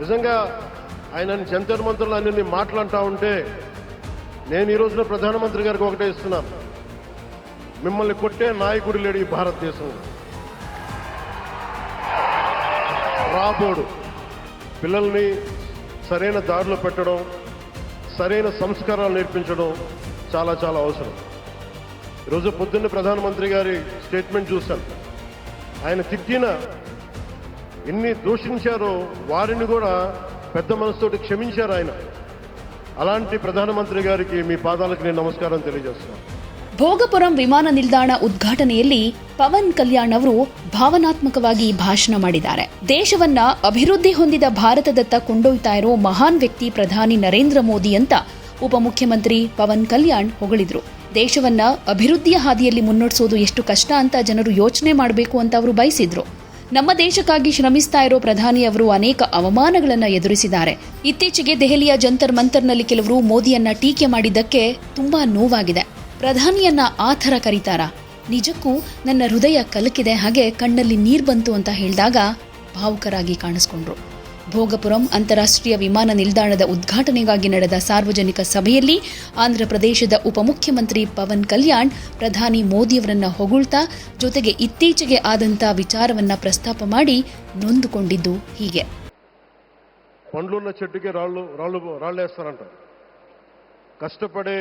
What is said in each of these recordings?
నిజంగా ఆయన జంతర్ మంత్రులు అన్ని మాట్లాడుతూ ఉంటే నేను ఈ రోజున ప్రధానమంత్రి గారికి ఒకటే ఇస్తున్నాను, మిమ్మల్ని కొట్టే నాయకుడు లేడు ఈ భారతదేశంలో. రాబోడు పిల్లల్ని సరైన దారిలో పెట్టడం, సరైన సంస్కారాలు నేర్పించడం చాలా చాలా అవసరం. ఈరోజు పొద్దున్న ప్రధానమంత్రి గారి స్టేట్మెంట్ చూశాను. ఆయన తిట్టిన ఎన్ని దూషించారో వారిని కూడా పెద్ద మనసుతోటి క్షమించారు ఆయన. అలాంటి ప్రధానమంత్రి గారికి మీ ಪಾದಾలకు నేను ನಮಸ್ಕಾರ తెలియజేస్తున్నాను. ಭೋಗಪುರಂ ವಿಮಾನ ನಿಲ್ದಾಣ ಉದ್ಘಾಟನೆಯಲ್ಲಿ ಪವನ್ ಕಲ್ಯಾಣ್ ಅವರು ಭಾವನಾತ್ಮಕವಾಗಿ ಭಾಷಣ ಮಾಡಿದ್ದಾರೆ. ದೇಶವನ್ನ ಅಭಿವೃದ್ಧಿ ಹೊಂದಿದ ಭಾರತದತ್ತ ಕೊಂಡೊಯ್ತಾ ಇರೋ ಮಹಾನ್ ವ್ಯಕ್ತಿ ಪ್ರಧಾನಿ ನರೇಂದ್ರ ಮೋದಿ ಅಂತ ಉಪಮುಖ್ಯಮಂತ್ರಿ ಪವನ್ ಕಲ್ಯಾಣ್ ಹೊಗಳಿದ್ರು. ದೇಶವನ್ನ ಅಭಿವೃದ್ಧಿಯ ಹಾದಿಯಲ್ಲಿ ಮುನ್ನಡೆಸೋದು ಎಷ್ಟು ಕಷ್ಟ ಅಂತ ಜನರು ಯೋಚನೆ ಮಾಡಬೇಕು ಅಂತ ಅವರು ಬಯಸಿದ್ರು. ನಮ್ಮ ದೇಶಕ್ಕಾಗಿ ಶ್ರಮಿಸ್ತಾ ಇರೋ ಪ್ರಧಾನಿ ಅವರು ಅನೇಕ ಅವಮಾನಗಳನ್ನು ಎದುರಿಸಿದ್ದಾರೆ. ಇತ್ತೀಚೆಗೆ ದೆಹಲಿಯ ಜಂತರ್ ಮಂತರ್ನಲ್ಲಿ ಕೆಲವರು ಮೋದಿಯನ್ನ ಟೀಕೆ ಮಾಡಿದ್ದಕ್ಕೆ ತುಂಬಾ ನೋವಾಗಿದೆ. ಪ್ರಧಾನಿಯನ್ನ ಆ ಥರ ಕರೀತಾರಾ? ನಿಜಕ್ಕೂ ನನ್ನ ಹೃದಯ ಕಲಕಿದೆ, ಹಾಗೆ ಕಣ್ಣಲ್ಲಿ ನೀರು ಬಂತು ಅಂತ ಹೇಳಿದಾಗ ಭಾವುಕರಾಗಿ ಕಾಣಿಸ್ಕೊಂಡ್ರು. ಭೋಗಪುರಂ ಅಂತಾರಾಷ್ಟ್ರೀಯ ವಿಮಾನ ನಿಲ್ದಾಣದ ಉದ್ಘಾಟನೆಗಾಗಿ ನಡೆದ ಸಾರ್ವಜನಿಕ ಸಭೆಯಲ್ಲಿ ಆಂಧ್ರಪ್ರದೇಶದ ಉಪಮುಖ್ಯಮಂತ್ರಿ ಪವನ್ ಕಲ್ಯಾಣ್ ಪ್ರಧಾನಿ ಮೋದಿಯವರನ್ನ ಹೊಗಳ್ತಾ ಜೊತೆಗೆ ಇತ್ತೀಚೆಗೆ ಆದಂತ ವಿಚಾರವನ್ನ ಪ್ರಸ್ತಾಪ ಮಾಡಿ ನೊಂದುಕೊಂಡಿದ್ದು ಹೀಗೆ. పండ్లున్న చెట్టుకి రాళ్ళేస్తారంట. కష్టపడే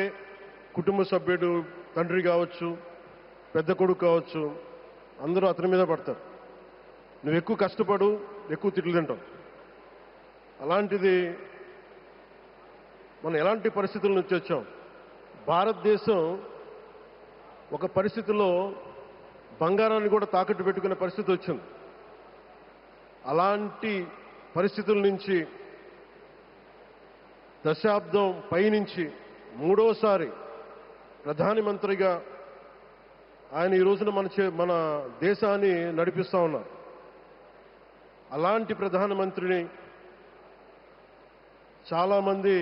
కుటుంబ సభ్యుడు, తండ్రి కావచ్చు, పెద్ద కొడుకు కావచ్చు, అందరూ అతని మీద పడతారు. నువ్వు ఎక్కువ కష్టపడు, ఎక్కువ తిట్లు తింటావు. అలాంటిది మనం ఎలాంటి పరిస్థితుల నుంచి వచ్చాం? భారతదేశం ఒక పరిస్థితిలో బంగారాన్ని కూడా తాకట్టు పెట్టుకునే పరిస్థితి వచ్చింది. అలాంటి పరిస్థితుల నుంచి దశాబ్దం పైనుంచి మూడోసారి ప్రధానమంత్రిగా ఆయన ఈ రోజున మన దేశాన్ని నడిపిస్తూ ఉన్నారు. అలాంటి ప్రధానమంత్రిని చాలామంది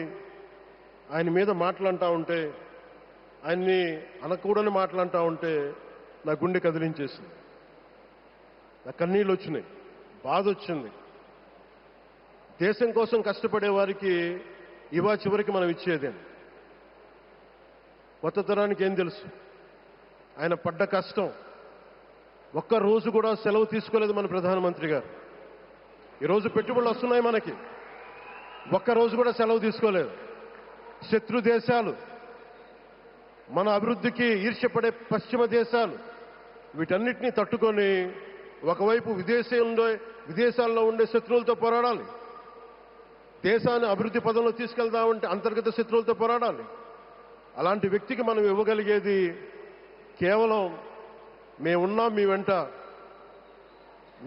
ఆయన మీద మాట్లాడుతూ ఉంటే, ఆయన్ని అనకూడని మాట్లాడుతూ ఉంటే నా గుండె కదిలించేసింది, నా కన్నీళ్ళు వచ్చినాయి, బాధ వచ్చింది. దేశం కోసం కష్టపడే వారికి ఇవా చివరికి మనం ఇచ్చేదేం? కొత్త తరానికి ఏం తెలుసు? ఆయన పడ్డ కష్టం. ఒక్క రోజు కూడా సెలవు తీసుకోలేదు మన ప్రధానమంత్రి గారు. ఈరోజు పెట్టుబడులు వస్తున్నాయి మనకి, ఒక్కరోజు కూడా సెలవు తీసుకోలేదు. శత్రు దేశాలు, మన అభివృద్ధికి ఈర్ష్యపడే పశ్చిమ దేశాలు, వీటన్నిటినీ తట్టుకొని ఒకవైపు విదేశాల్లో ఉండే శత్రువులతో పోరాడాలి, దేశాన్ని అభివృద్ధి పదంలో తీసుకెళ్దామంటే అంతర్గత శత్రువులతో పోరాడాలి. అలాంటి వ్యక్తికి మనం ఇవ్వగలిగేది కేవలం మేమున్నాం మీ వెంట,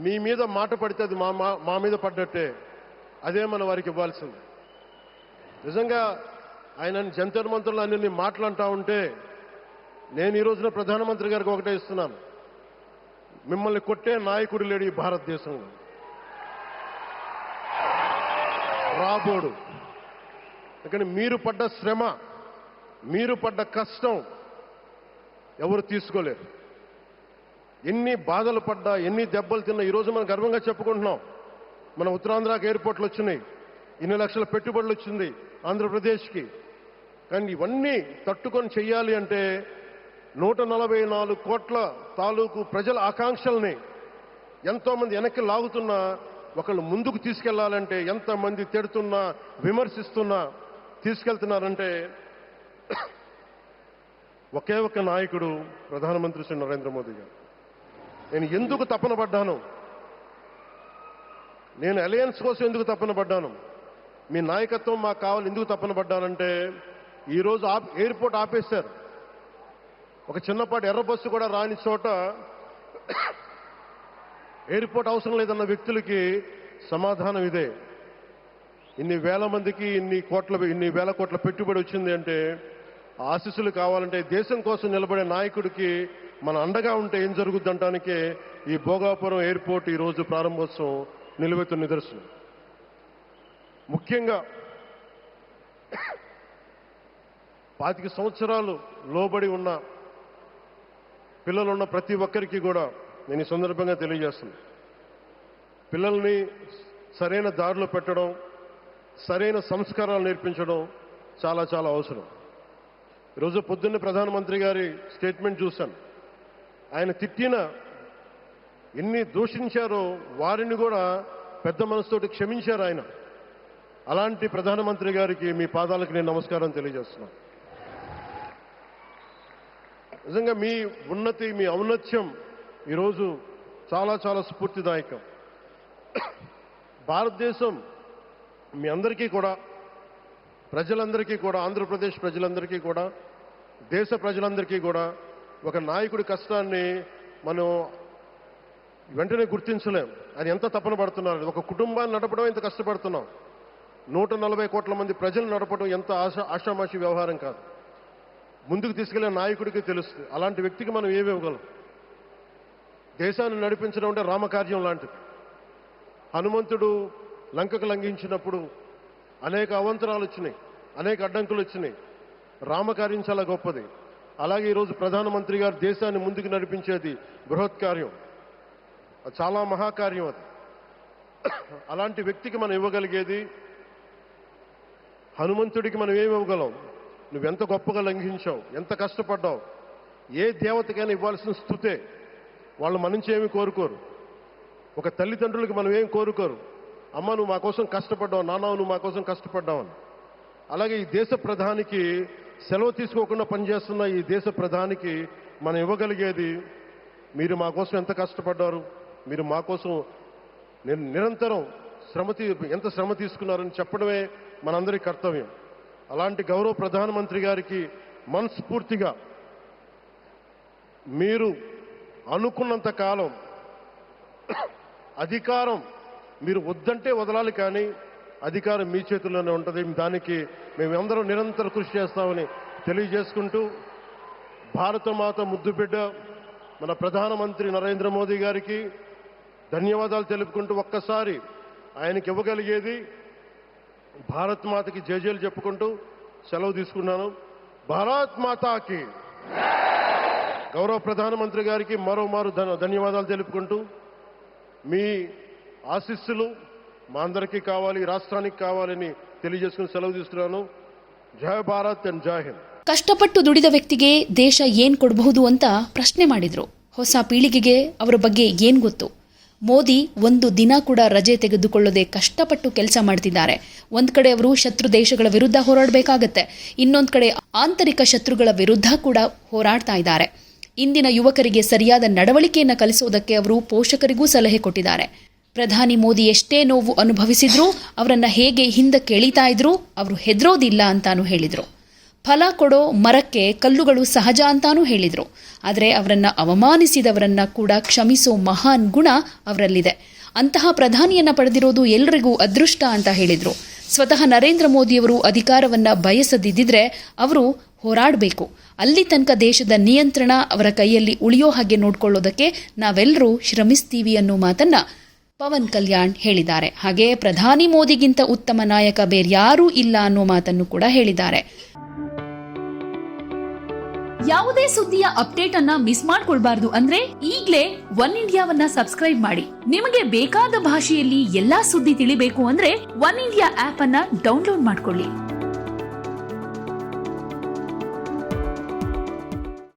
మీ మీద మాట పడితే అది మా మీద పడ్డట్టే, అదే మన వారికి ఇవ్వాల్సింది. నిజంగా ఆయన జంతర్ మంత్రులు అన్ని మాట్లాడుతూ ఉంటే నేను ఈ రోజున ప్రధానమంత్రి గారికి ఒకటే ఇస్తున్నాను, మిమ్మల్ని కొట్టే నాయకుడు లేడు ఈ భారతదేశంలో. రాబోడు. కానీ మీరు పడ్డ శ్రమ, మీరు పడ్డ కష్టం ఎవరు తీసుకోలేరు. ఎన్ని బాధలు పడ్డా, ఎన్ని దెబ్బలు తిన్నా ఈరోజు మనం గర్వంగా చెప్పుకుంటున్నాం. మన ఉత్తరాంధ్రకి ఎయిర్పోర్ట్లు వచ్చినాయి, ఇన్ని లక్షల పెట్టుబడులు వచ్చింది ఆంధ్రప్రదేశ్కి. కానీ ఇవన్నీ తట్టుకొని చెయ్యాలి అంటే 144 కోట్ల తాలూకు ప్రజల ఆకాంక్షల్ని ఎంతోమంది వెనక్కి లాగుతున్నా, ఒకళ్ళు ముందుకు తీసుకెళ్లాలంటే ఎంతమంది తిడుతున్నా, విమర్శిస్తున్నా తీసుకెళ్తున్నారంటే ఒకే ఒక్క నాయకుడు ప్రధానమంత్రి శ్రీ నరేంద్ర మోదీ గారు. నేను ఎందుకు తపన పడ్డాను, నేను అలయన్స్ కోసం ఎందుకు తపన పడ్డాను, మీ నాయకత్వం మాకు కావాలి ఎందుకు తపన పడ్డానంటే, ఈరోజు ఎయిర్పోర్ట్ ఆపేశారు. ఒక చిన్నపాటి ఎర్ర బస్సు కూడా రాని చోట ఎయిర్పోర్ట్ అవసరం లేదన్న వ్యక్తులకి సమాధానం ఇదే. ఇన్ని వేల మందికి ఇన్ని వేల కోట్ల పెట్టుబడి వచ్చింది అంటే ఆశీస్సులు కావాలంటే దేశం కోసం నిలబడే నాయకుడికి మన అండగా ఉంటే ఏం జరుగుద్దంటానికే ఈ భోగాపురం ఎయిర్పోర్ట్ ఈరోజు ప్రారంభోత్సవం నిలువెత్తు నిదర్శనం. ముఖ్యంగా 25 సంవత్సరాలు లోబడి ఉన్న పిల్లలున్న ప్రతి ఒక్కరికి కూడా నేను ఈ సందర్భంగా తెలియజేస్తున్నాను, పిల్లల్ని సరైన దారిలో పెట్టడం, సరైన సంస్కారాలు నేర్పించడం చాలా చాలా అవసరం. ఈరోజు పొద్దున్నే ప్రధానమంత్రి గారి స్టేట్మెంట్ చూశాను. ఆయన తిట్టిన ఎన్ని దూషించారో వారిని కూడా పెద్ద మనసుతోటి క్షమించారు ఆయన. అలాంటి ప్రధానమంత్రి గారికి మీ పాదాలకు నేను నమస్కారం తెలియజేస్తున్నాను. నిజంగా మీ ఉన్నతి, మీ ఔన్నత్యం ఈరోజు చాలా చాలా స్ఫూర్తిదాయకం. భారతదేశం మీ అందరికీ కూడా, ప్రజలందరికీ కూడా, ఆంధ్రప్రదేశ్ ప్రజలందరికీ కూడా, దేశ ప్రజలందరికీ కూడా ఒక నాయకుడి కష్టాన్ని మనం వెంటనే గుర్తించలేం. ఆయన ఎంత తపన పడుతున్నారు. ఒక కుటుంబాన్ని నడపడం ఎంత కష్టపడుతున్నాం. 140 కోట్ల మంది ప్రజలు నడపడం ఎంత ఆషామాషి వ్యవహారం కాదు. ముందుకు తీసుకెళ్లే నాయకుడికి తెలుస్తుంది. అలాంటి వ్యక్తికి మనం ఏమి ఇవ్వగలం. దేశాన్ని నడిపించడం అంటే రామకార్యం లాంటిది. హనుమంతుడు లంకకు లంఘించినప్పుడు అనేక అవంతరాలు వచ్చినాయి, అనేక అడ్డంకులు వచ్చినాయి. రామకార్యం చాలా గొప్పది. అలాగే ఈరోజు ప్రధానమంత్రి గారు దేశాన్ని ముందుకు నడిపించేది బృహత్ కార్యం, చాలా మహాకార్యం అది. అలాంటి వ్యక్తికి మనం ఇవ్వగలిగేది, హనుమంతుడికి మనం ఏమి ఇవ్వగలం? నువ్వెంత గొప్పగా లంఘించావు, ఎంత కష్టపడ్డావు. ఏ దేవతకైనా ఇవ్వాల్సిన స్తుతే. వాళ్ళు మన నుంచి ఏమి కోరుకోరు. ఒక తల్లిదండ్రులకి మనం ఏం కోరుకోరు. అమ్మ నువ్వు మా కోసం కష్టపడ్డావు, నాన్న నువ్వు మా కోసం కష్టపడ్డావు అని. అలాగే ఈ దేశ ప్రధానికి, సెలవు తీసుకోకుండా పనిచేస్తున్న ఈ దేశ ప్రధానికి మనం ఇవ్వగలిగేది, మీరు మా కోసం ఎంత కష్టపడ్డారు, మీరు మా కోసం నిరంతరం ఎంత శ్రమ తీసుకున్నారని చెప్పడమే మనందరి కర్తవ్యం. అలాంటి గౌరవ ప్రధానమంత్రి గారికి మనస్ఫూర్తిగా మీరు అనుకున్నంత కాలం అధికారం మీరు వద్దంటే వదలాలి, కానీ అధికారం మీ చేతుల్లోనే ఉంటుంది. దానికి మేమందరం నిరంతరం కృషి చేస్తామని తెలియజేసుకుంటూ, భారతమాత ముద్దుబిడ్డ మన ప్రధానమంత్రి నరేంద్ర మోదీ గారికి ధన్యవాదాలు తెలుపుకుంటూ, ఒక్కసారి ఆయనకి ఇవ్వగలిగేది భారత్ మాతకి జేజేలు చెప్పుకుంటూ సెలవు తీసుకున్నాను. భారత్ మాతాకి. గౌరవ ప్రధానమంత్రి గారికి మరోమారు ధన్యవాదాలు తెలుపుకుంటూ, మీ ఆశీస్సులు మా అందరికీ కావాలి, రాష్ట్రానికి కావాలని తెలియజేసుకుని సెలవు తీసుకున్నాను. ಜೈ ಭಾರತ್ ಅಂಡ್ ಜೈ ಹಿಂದ್. ಕಷ್ಟಪಟ್ಟು ದುಡಿದ ವ್ಯಕ್ತಿಗೆ ದೇಶ ಏನ್ ಕೊಡಬಹುದು ಅಂತ ಪ್ರಶ್ನೆ ಮಾಡಿದ್ರು. ಹೊಸ ಪೀಳಿಗೆಗೆ ಅವರ ಬಗ್ಗೆ ಏನ್ ಗೊತ್ತು? ಮೋದಿ ಒಂದು ದಿನ ಕೂಡ ರಜೆ ತೆಗೆದುಕೊಳ್ಳದೆ ಕಷ್ಟಪಟ್ಟು ಕೆಲಸ ಮಾಡ್ತಿದ್ದಾರೆ. ಒಂದ್ ಕಡೆ ಅವರು ಶತ್ರು ದೇಶಗಳ ವಿರುದ್ಧ ಹೋರಾಡಬೇಕಾಗತ್ತೆ, ಇನ್ನೊಂದ್ ಕಡೆ ಆಂತರಿಕ ಶತ್ರುಗಳ ವಿರುದ್ಧ ಕೂಡ ಹೋರಾಡ್ತಾ ಇದ್ದಾರೆ. ಇಂದಿನ ಯುವಕರಿಗೆ ಸರಿಯಾದ ನಡವಳಿಕೆಯನ್ನ ಕಲಿಸೋದಕ್ಕೆ ಅವರು ಪೋಷಕರಿಗೂ ಸಲಹೆ ಕೊಟ್ಟಿದ್ದಾರೆ. ಪ್ರಧಾನಿ ಮೋದಿ ಎಷ್ಟೇ ನೋವು ಅನುಭವಿಸಿದ್ರೂ ಅವರನ್ನ ಹೇಗೆ ಹಿಂದಕ್ಕೆ ಎಳೀತಾ ಇದ್ರು, ಅವರು ಹೆದರೋದಿಲ್ಲ ಅಂತಾನು ಹೇಳಿದ್ರು. ಫಲ ಕೊಡೋ ಮರಕ್ಕೆ ಕಲ್ಲುಗಳು ಸಹಜ ಅಂತಾನೂ ಹೇಳಿದ್ರು. ಆದರೆ ಅವರನ್ನ ಅವಮಾನಿಸಿದವರನ್ನ ಕೂಡ ಕ್ಷಮಿಸೋ ಮಹಾನ್ ಗುಣ ಅವರಲ್ಲಿದೆ. ಅಂತಹ ಪ್ರಧಾನಿಯನ್ನ ಪಡೆದಿರೋದು ಎಲ್ಲರಿಗೂ ಅದೃಷ್ಟ ಅಂತ ಹೇಳಿದ್ರು. ಸ್ವತಃ ನರೇಂದ್ರ ಮೋದಿಯವರು ಅಧಿಕಾರವನ್ನ ಬಯಸದಿದ್ದರೆ ಅವರು ಹೋರಾಡಬೇಕು. ಅಲ್ಲಿ ತನಕ ದೇಶದ ನಿಯಂತ್ರಣ ಅವರ ಕೈಯಲ್ಲಿ ಉಳಿಯೋ ಹಾಗೆ ನೋಡ್ಕೊಳ್ಳೋದಕ್ಕೆ ನಾವೆಲ್ಲರೂ ಶ್ರಮಿಸ್ತೀವಿ ಅನ್ನೋ ಮಾತನ್ನ ಪವನ್ ಕಲ್ಯಾಣ್ ಹೇಳಿದ್ದಾರೆ. ಹಾಗೆ ಪ್ರಧಾನಿ ಮೋದಿಗಿಂತ ಉತ್ತಮ ನಾಯಕ ಬೇರ್ಯಾರೂ ಇಲ್ಲ ಅನ್ನೋ ಮಾತನ್ನು ಕೂಡ ಹೇಳಿದ್ದಾರೆ. ಯಾವುದೇ ಸುದ್ದಿಯ ಅಪ್ಡೇಟ್ ಅನ್ನ ಮಿಸ್ ಮಾಡ್ಕೊಳ್ಬಾರ್ದು ಅಂದ್ರೆ ಈಗ್ಲೇ ಒನ್ ಇಂಡಿಯಾವನ್ನ ಸಬ್ಸ್ಕ್ರೈಬ್ ಮಾಡಿ. ನಿಮಗೆ ಬೇಕಾದ ಭಾಷೆಯಲ್ಲಿ ಎಲ್ಲಾ ಸುದ್ದಿ ತಿಳಿಬೇಕು ಅಂದ್ರೆ ಒನ್ ಇಂಡಿಯಾ ಆಪ್ ಅನ್ನ ಡೌನ್ಲೋಡ್ ಮಾಡ್ಕೊಳ್ಳಿ.